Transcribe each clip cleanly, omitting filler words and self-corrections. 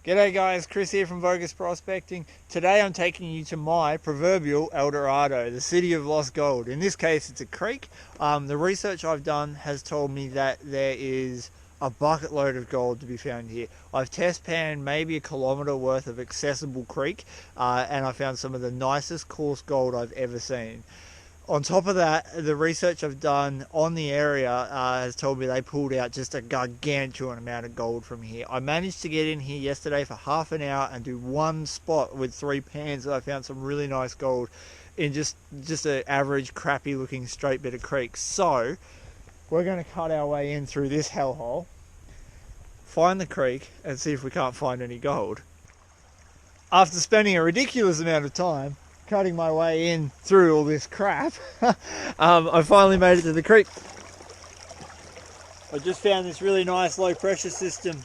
G'day guys, Chris here from Vogus Prospecting. Today I'm taking you to my proverbial El Dorado, the city of lost gold. In this case it's a creek. The research I've done has told me that there is a bucket load of gold to be found here. I've test panned maybe a kilometre worth of accessible creek and I found some of the nicest coarse gold I've ever seen. On top of that, the research I've done on the area has told me they pulled out just a gargantuan amount of gold from here. I managed to get in here yesterday for half an hour and do one spot with 3 pans. I found some really nice gold in just an average crappy looking straight bit of creek. So we're going to cut our way in through this hellhole, find the creek and see if we can't find any gold. After spending a ridiculous amount of time cutting my way in through all this crap, I finally made it to the creek. I just found this really nice low pressure system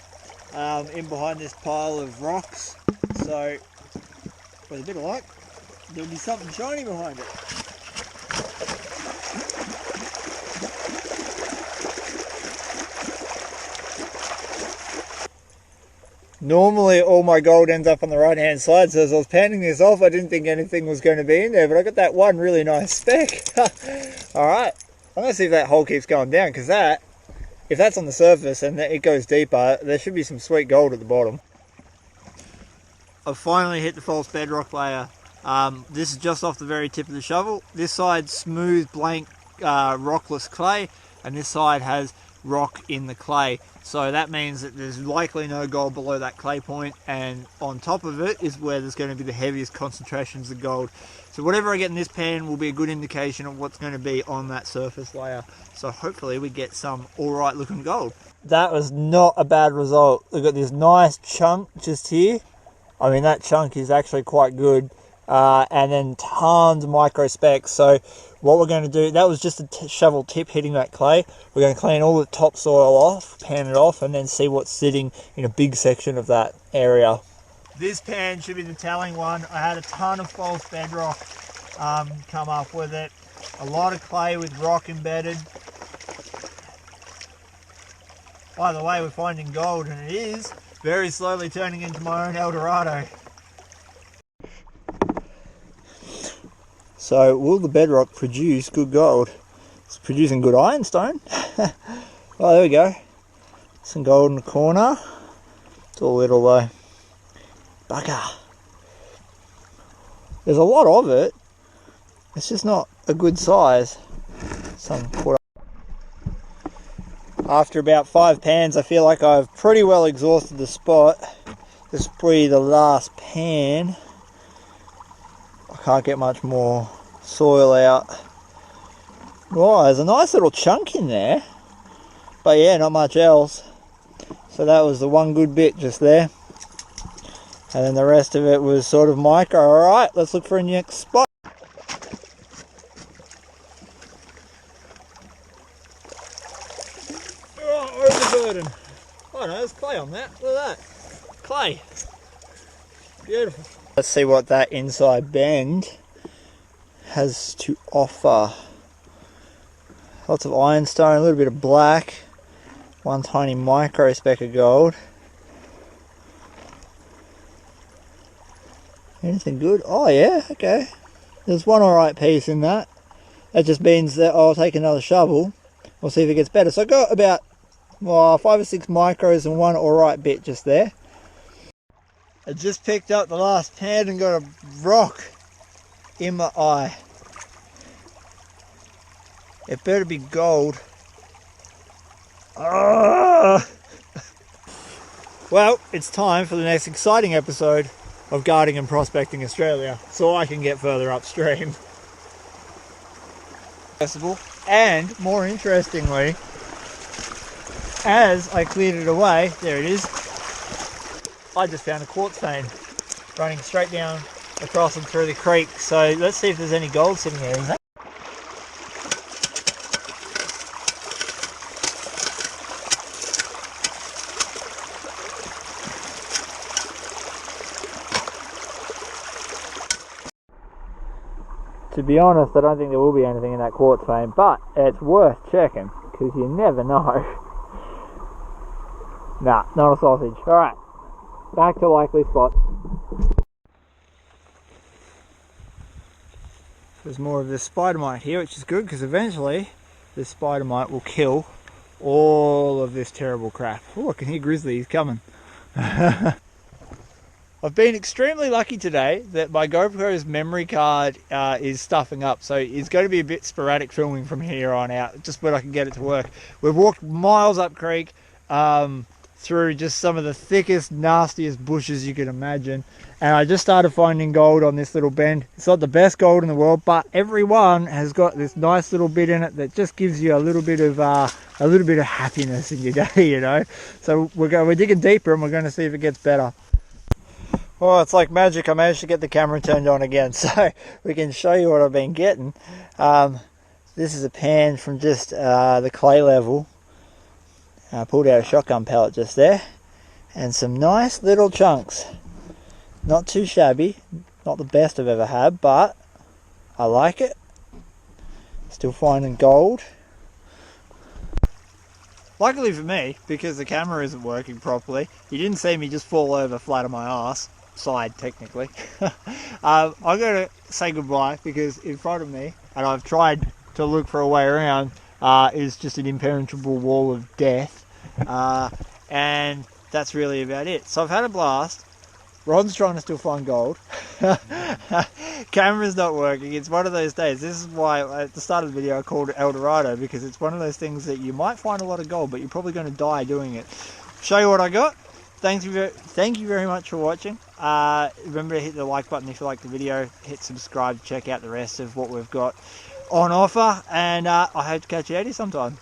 in behind this pile of rocks. So with a bit of luck, there'll be something shiny behind it. Normally all my gold ends up on the right hand side, so as I was panning this off I didn't think anything was going to be in there, but I got that one really nice speck. Alright, I'm going to see if that hole keeps going down, because if that's on the surface and it goes deeper, there should be some sweet gold at the bottom. I've finally hit the false bedrock layer. This is just off the very tip of the shovel. This side smooth blank rockless clay, and this side has rock in the clay, so that means that there's likely no gold below that clay point, and on top of it is where there's going to be the heaviest concentrations of gold. So whatever I get in this pan will be a good indication of what's going to be on that surface layer, so hopefully we get some alright looking gold. That was not a bad result. We've got this nice chunk just here. I mean, that chunk is actually quite good, and then tons of micro specks. So what we're going to do, that was just a shovel tip hitting that clay. We're going to clean all the topsoil off, pan it off, and then see what's sitting in a big section of that area. This pan should be the telling one. I had a ton of false bedrock come up with it. A lot of clay with rock embedded. By the way, we're finding gold, and it is very slowly turning into my own El Dorado. So will the bedrock produce good gold? It's producing good ironstone. Well, there we go. Some gold in the corner. It's all little though. Bugger. There's a lot of it. It's just not a good size. Some put up. After about 5 pans, I feel like I've pretty well exhausted the spot. This will be the last pan. I can't get much more soil out. Oh, there's a nice little chunk in there, but yeah, not much else. So that was the one good bit just there, and then the rest of it was sort of micro. Alright, let's look for a next spot. Oh, overburden. Oh no, there's clay on that. Look at that. Clay. Beautiful. Let's see what that inside bend has to offer. Lots of ironstone, a little bit of black, one tiny micro speck of gold. Anything good? Oh yeah, okay. There's one alright piece in that. That just means that I'll take another shovel. We'll see if it gets better. So I got about 5 or 6 micros and one alright bit just there. I just picked up the last pan and got a rock in my eye. It better be gold. Well, it's time for the next exciting episode of Guarding and Prospecting Australia, so I can get further upstream. And more interestingly, as I cleared it away, there it is, I just found a quartz vein running straight down across and through the creek. So let's see if there's any gold sitting there. To be honest, I don't think there will be anything in that quartz vein, but it's worth checking because you never know. Nah, not a sausage. Alright. back to likely spot. There's more of this spider mite here, which is good because eventually this spider mite will kill all of this terrible crap. Oh, I can hear Grizzly, he's coming. I've been extremely lucky today that my GoPro's memory card is stuffing up, so it's going to be a bit sporadic filming from here on out, just when I can get it to work. We've walked miles up creek through just some of the thickest, nastiest bushes you can imagine, and I just started finding gold on this little bend. It's not the best gold in the world, but every one has got this nice little bit in it that just gives you a little bit of happiness in your day, you know. So we're digging deeper, and we're going to see if it gets better. Well, it's like magic. I managed to get the camera turned on again, so we can show you what I've been getting. This is a pan from just the clay level. I pulled out a shotgun pellet just there, and some nice little chunks. Not too shabby, not the best I've ever had, but I like it. Still finding gold. Luckily for me, because the camera isn't working properly, you didn't see me just fall over flat on my ass. Side technically. I'm going to say goodbye because in front of me, and I've tried to look for a way around, is just an impenetrable wall of death, and that's really about it. So I've had a blast. Ron's trying to still find gold. Camera's not working. It's one of those days. This is why at the start of the video I called it El Dorado, because it's one of those things that you might find a lot of gold, but you're probably going to die doing it. Show you what I got. Thank you very much for watching. Remember to hit the like button if you like the video. Hit subscribe, check out the rest of what we've got on offer, and I hope to catch you out here sometime.